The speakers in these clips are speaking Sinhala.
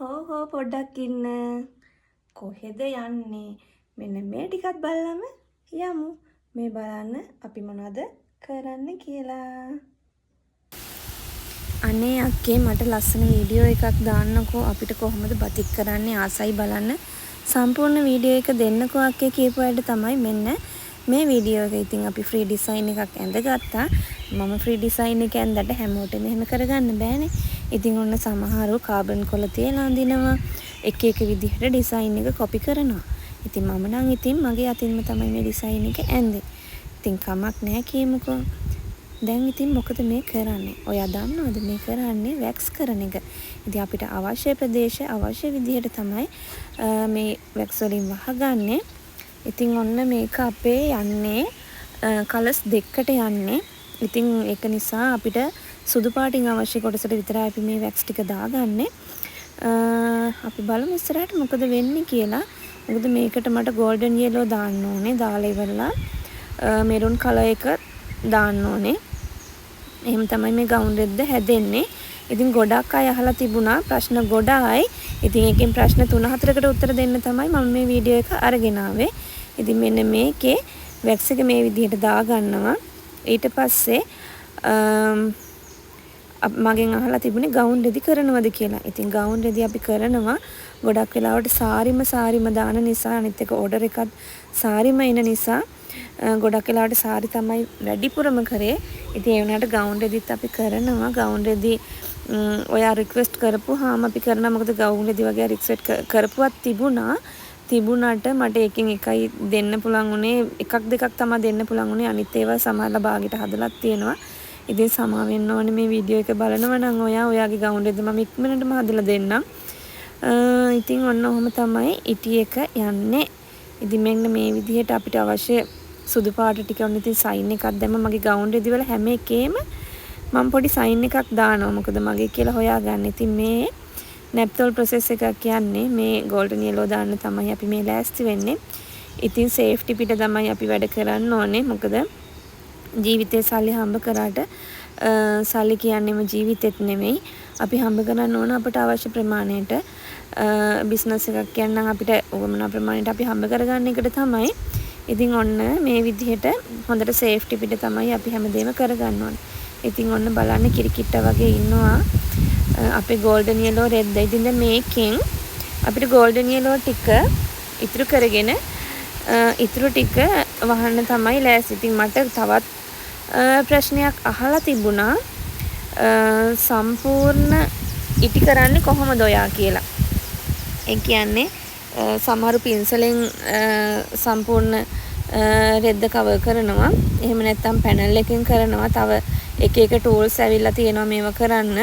හෝ පොඩ්ඩක් ඉන්න. කොහෙද යන්නේ? මෙන්න මේ ටිකත් බලලම යමු. මේ බලන්න අපි මොනවද කරන්න කියලා. අනේ අක්කේ මට ලස්සන වීඩියෝ එකක් දාන්නකෝ. අපිට කොහොමද බතික් කරන්නේ ආසයි බලන්න. සම්පූර්ණ වීඩියෝ එක දෙන්නකෝ අක්කේ කියපු අයට තමයි මෙන්න මේ වීඩියෝ එක. ඉතින් අපි ෆ්‍රී ඩිසයින් එකක් ඇඳගත්තා. මම ෆ්‍රී ඩිසයින් එක ඇඳලා හැමෝටම එහෙම කරගන්න බෑනේ. ඉතින් ඔන්න සමහරව කාබන් කොළ තියලා අඳිනවා. එක එක විදිහට ඩිසයින් එක කොපි කරනවා. ඉතින් මම නම් ඉතින් මගේ අතින්ම තමයි මේ ඩිසයින් එක ඇඳේ. ඉතින් කමක් නැහැ කියමුකෝ. දැන් ඉතින් මොකද මේ කරන්නේ? ඔයා දන්නවද මේ කරන්නේ වැක්ස් කරන එක. ඉතින් අපිට අවශ්‍ය ප්‍රදේශ අවශ්‍ය විදිහට තමයි මේ වැක්ස් වලින් වහගන්නේ. ඉතින් ඔන්න මේක අපේ යන්නේ කලර්ස් දෙකකට යන්නේ. ඉතින් ඒක නිසා අපිට සුදු පාටින් අවශ්‍ය කොටසට විතරයි අපි මේ වැක්ස් ටික දාගන්නේ. අපි බලමු ඉස්සරහට මොකද වෙන්නේ කියලා. මොකද මේකට මට golden yellow දාන්න ඕනේ. දාලා ඉවරලා maroon color එක දාන්න ඕනේ. එහෙම තමයි මේ ගවුන් රෙද්ද හැදෙන්නේ. ඉතින් ගොඩක් අය අහලා තිබුණා ප්‍රශ්න ගොඩායි. ඉතින් ඒකෙන් ප්‍රශ්න 3-4කට උත්තර දෙන්න තමයි මම මේ වීඩියෝ එක අරගෙන ආවේ. ඉතින් මෙන්න මේකේ වැක්ස් එක මේ විදිහට දාගන්නවා. ඊට පස්සේ මගෙන් අහලා තිබුණේ ගවුන් රෙදි කරනවද කියලා. ඉතින් ගවුන් රෙදි අපි කරනවා. ගොඩක් වෙලාවට සාරිම දාන නිසා අනිත් එක ඕඩර් එකත් සාරිම එන නිසා ගොඩක් වෙලාවට සාරි තමයි වැඩිපුරම කරේ. ඉතින් ඒ වුණාට ගවුන් රෙදිත් අපි කරනවා. ගවුන් රෙදි ඔයා රික්වෙස්ට් කරපුවාම අපි කරනවා. මොකද ගවුන් රෙදි වගේ රික්වෙස්ට් කරපුවක් තිබුණාට මට එකකින් එකයි දෙන්න පුළුවන් උනේ. එකක් දෙකක් තමයි දෙන්න පුළුවන් උනේ. අනිත් ඒවා සමහරලා භාගයට හදලත් තියෙනවා. ඉතින් සමා වෙන්න ඕනේ මේ වීඩියෝ එක බලනවා නම් ඔයාගේ ගවුන් රෙදි මම ඉක්මනටම හදලා දෙන්නම්. ඉතින් ඔන්න ඔහොම තමයි ඉටි එක යන්නේ. ඉතින් මෙන්න මේ විදිහට අපිට අවශ්‍ය සුදු පාට ටික ඔන්න ඉතින් සයින් එකක් දැම්ම මගේ ගවුන් රෙදි වල හැම එකේම මම පොඩි සයින් එකක් දානවා. මොකද මගේ කියලා හොයාගන්න. ඉතින් මේ නැප්තෝල් ප්‍රොසෙස් එකක් කියන්නේ මේ golden yellow දාන්න තමයි අපි මේ ලෑස්ති වෙන්නේ. ඉතින් සේෆ්ටි පිට තමයි අපි වැඩ කරන්න ඕනේ. මොකද ජීවිතේ සල්ලි හම්බ කරාට සල්ලි කියන්නේම ජීවිතෙත් නෙමෙයි. අපි හම්බ කරන්න ඕන අපට අවශ්‍ය ප්‍රමාණයට බිස්නස් එකක් කියන්නම් අපිට උවමනා ප්‍රමාණයට අපි හම්බ කරගන්න එකට තමයි. ඉතින් ඔන්න මේ විදිහට හොඳට සේෆ්ටි පිට තමයි අපි හැමදේම කරගන්න ඕනේ. ඉතින් ඔන්න බලන්න කිරිකිට්ට වගේ ඉන්නවා අපේ golden yellow red. ඉතින් දැන් මේකෙන් අපිට golden yellow ටික ඉතුරු කරගෙන ඉතුරු ටික වහන්න තමයි ලෑස්ති. ඉතින් මට තවත් ප්‍රශ්නයක් අහලා තිබුණා සම්පූර්ණ ඉටි කරන්නේ කොහොමද ඔයා කියලා. ඒ කියන්නේ සමහරු පින්සලෙන් සම්පූර්ණ රෙද්ද කවර් කරනවා. එහෙම නැත්නම් පැනල් එකෙන් කරනවා. තව එක ටූල්ස් ඇවිල්ලා තියෙනවා මේව කරන්න.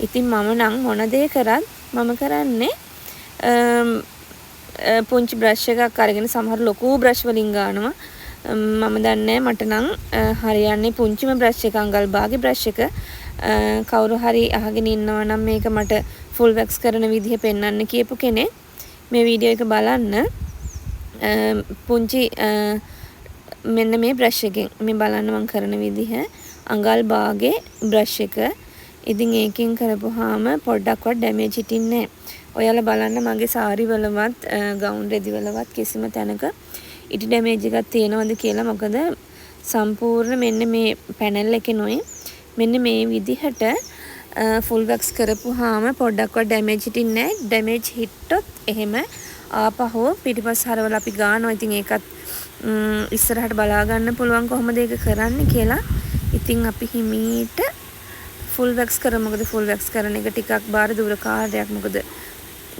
ඉතින් මම නම් මොන දේ කරත් මම කරන්නේ පුංචි බ්‍රෂ් එකක් අරගෙන සමහර ලොකු බ්‍රෂ් වලින් ගන්නවා. මම දන්නේ මට නම් හරියන්නේ පුංචිම බ්‍රෂ් එක අඟල් භාගේ බ්‍රෂ් එක. කවුරු හරි අහගෙන ඉන්නවා නම් මේක මට ෆුල් වැක්ස් කරන විදිහ පෙන්වන්න කියපු කෙනෙක් මේ වීඩියෝ එක බලන්න. පුංචි මෙන්න මේ බ්‍රෂ් එකෙන් මේ බලන්න මම කරන විදිහ අඟල් භාගේ බ්‍රෂ් එක. ඉතින් ඒකෙන් කරපුවාම පොඩ්ඩක්වත් ඩැමේජ් හිටින්නේ නැහැ. ඔයාලා බලන්න මගේ සාරි වලවත් ගවුන් රෙදි වලවත් කිසිම තැනක ඉටි ඩැමේජ් එකක් තියෙනවද කියලා. මොකද සම්පූර්ණ මෙන්න මේ පැනල් එකේ නොයි මෙන්න මේ විදිහට ෆුල් වැක්ස් කරපුවාම පොඩ්ඩක්වත් ඩැමේජ් හිටින්නේ නැහැ. ඩැමේජ් හිට්ටොත් එහෙම ආපහු පිටිපස්ස හරවලා අපි ගන්නවා. ඉතින් ඒකත් ඉස්සරහට බලා ගන්න පුළුවන් කොහොමද ඒක කරන්නේ කියලා. ඉතින් අපි හිමීට ෆුල් වැක්ස් කරමු. මොකද ෆුල් වැක්ස් කරන එක ටිකක් බාර දුර කාර්යයක්. මොකද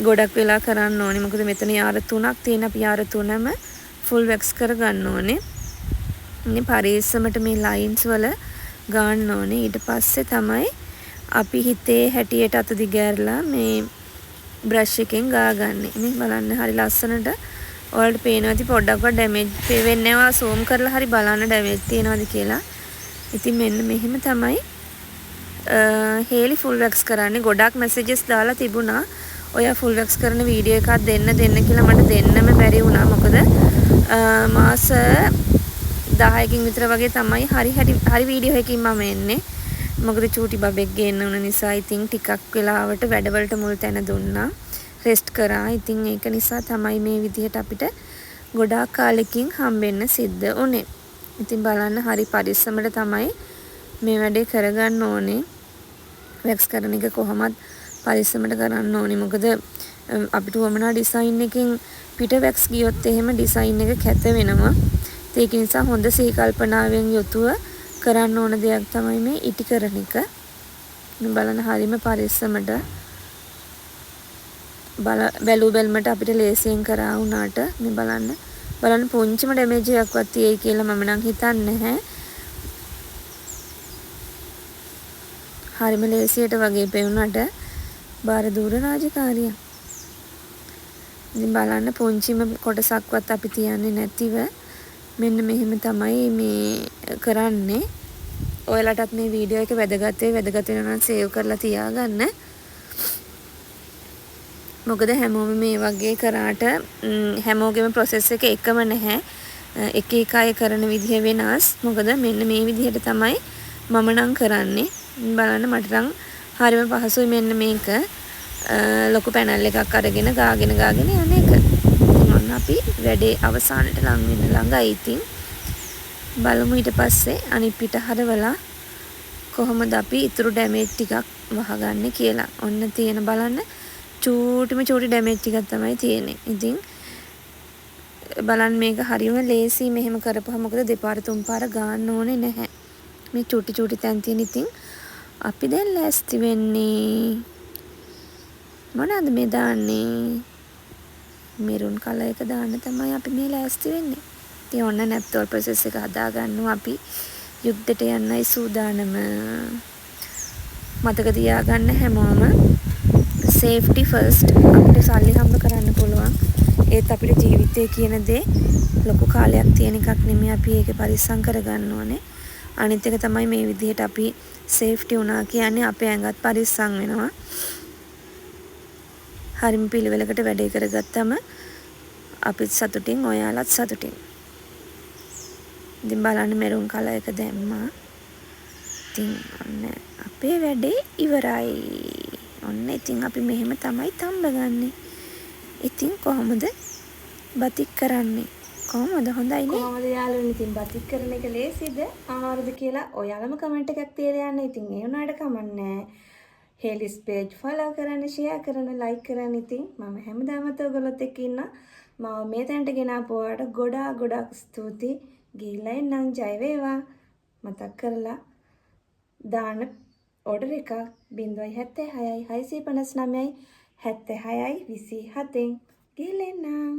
ගොඩක් වෙලා කරන්න ඕනේ. මොකද මෙතන යාර 3ක් තියෙන. අපි යාර 3ම ෆුල් වැක්ස් කරගන්න ඕනේ. ඉතින් පරිස්සමට මේ ලයින්ස් වල ගන්න ඕනේ. ඊට පස්සේ තමයි අපි හිතේ හැටියට අත දිගෑරලා මේ බ්‍රෂ් එකෙන් ගාගන්නේ. ඉතින් බලන්න හරි ලස්සනට ඔයාලට පේනවා ඇති පොඩ්ඩක්වත් ඩැමේජ් වෙන්නේ නැහැ. සූම් කරලා හරි බලන්න ඩැමේජ් තියෙනවද කියලා. ඉතින් මෙන්න මෙහෙම තමයි හේලි ෆුල් වැක්ස් කරන්නේ. ගොඩක් මැසේජස් දාලා තිබුණා ඔයා ෆුල් වැක්ස් කරන වීඩියෝ එකක් දෙන්න කියලා. මට දෙන්නම බැරි වුණා. මොකද මාස 10කින් විතර වගේ තමයි හරි වීඩියෝ එකකින් මම එන්නේ. මොකද චූටි බබෙක් ගේන්න උන නිසා ඉතින් ටිකක් වෙලාවට වැඩවලට මුල් තැන දුන්නා. රෙස්ට් කරා. ඉතින් ඒක නිසා තමයි මේ විදිහට අපිට ගොඩාක් කාලෙකින් හම්බෙන්න සිද්ධ වුනේ. ඉතින් බලන්න හරි පරිස්සමට තමයි මේ වැඩේ කරගන්න ඕනේ. වැක්ස් කරන එක කොහොමත් පරිස්සමට කරන්න ඕනේ. මොකද අපිට වමනා ඩිසයින් එකෙන් පිට වැක්ස් ගියොත් එහෙම ඩිසයින් එක කැත වෙනවා. ඒක නිසා හොඳ සිහි කල්පනාවෙන් යුතුව කරන්න ඕන දෙයක් තමයි මේ ඉටි කරන එක. බලන්න හරියම පරිස්සමට බැලු බැලමට අපිට ලේසියෙන් කරා වුණාට මේ බලන්න පුංචිම ඩැමේජ් එකක්වත් තියෙයි කියලා මම නම් හිතන්නේ නැහැ. හරිම ලේසියට වගේ පෙවුනට බාර දූර රාජකාරියක්. ඉතින් බලන්න පුංචිම කොටසක්වත් අපි තියන්නේ නැතිව මෙන්න මෙහෙම තමයි මේ කරන්නේ. ඔයාලටත් මේ වීඩියෝ එක වැදගත් වෙනවා නම් සේව් කරලා තියාගන්න. මොකද හැමෝම මේ වගේ කරාට හැමෝගෙම process එක එකම නැහැ. එක එක අය කරන විදිහ වෙනස්. මොකද මෙන්න මේ විදිහට තමයි මම නම් කරන්නේ. බලන්න මට නම් හරිම පහසුයි මෙන්න මේක. ලොකු පැනල් එකක් අරගෙන ගාගෙන යන එක. ඉතින් අපි වැඩේ අවසානට ළඟයි. ඉතින් බලමු ඊට පස්සේ අනිත් පිට හරවලා කොහොමද අපි ඊතුරු ඩැමේජ් ටිකක් වහගන්නේ කියලා. ඔන්න තියෙන බලන්න චූටි ඩැමේජ් ටිකක් තමයි තියෙන්නේ. ඉතින් බලන්න මේක හරියම ලේසි මෙහෙම කරපුවා. මොකද දෙපාර තුන් පාර ගන්න ඕනේ නැහැ. මේ චූටි තැන් තියෙන. ඉතින් අපි දැන් ලෑස්ති වෙන්නේ මොනවාද මේ දාන්නේ? මෙරුන් කලර් එක දාන්න තමයි අපි මේ ලෑස්ති වෙන්නේ. ඉතින් ඔන්න නැප්තෝල් ප්‍රොසෙස් එක හදා ගන්නවා අපි. යුද්ධයට යන්නයි සූදානම. මතක තියාගන්න හැමෝම safety first. අපිට සල්ලි හම්බ කරන්න පුළුවන්. ඒත් අපිට ජීවිතය කියන දේ ලොකු කාලයක් තියෙන එකක් නෙමෙයි. අපි ඒක පරිස්සම් කරගන්න ඕනේ. අනිත් එක තමයි මේ විදිහට අපි safety වුණා කියන්නේ අපේ ඇඟත් පරිස්සම් වෙනවා. හරිම පිළිවෙලකට වැඩේ කරගත්තම අපිත් සතුටින් ඔයාලත් සතුටින්. ඉතින් බලන්න මෙරුන් කලර් එක දැම්මා. ඉතින් ඔන්න අපේ වැඩේ ඉවරයි. ඔන්න ඉතින් අපි මෙහෙම තමයි තම්බගන්නේ. ඉතින් කොහොමද බතික් කරන්නේ? කොහොමද හොඳයිනේ? කොහොමද යාළුවනේ? ඉතින් බතික් කරන එක ලේසිද? අමාරුද කියලා ඔයාලම කමෙන්ට් එකක් තියලා යන්න. ඉතින් ඒ වුණාට කමන්නේ. හෙලිස් පේජ් ෆලෝ කරන්න, ෂෙයා කරන්න, ලයික් කරන්න. ඉතින් මම හැමදාමත් ඔයගොල්ලොත් එක්ක ඉන්නවා. මම මේ තැනට ගෙනාපුවාට ගොඩාක් ස්තුතියි. ගිහිල්ලා එන්නම්. ජය වේවා. මතක් කරලා දාන්න ඕඩර් එකක් 076 659 76 27 ගිහිල්ලා එන්නම්.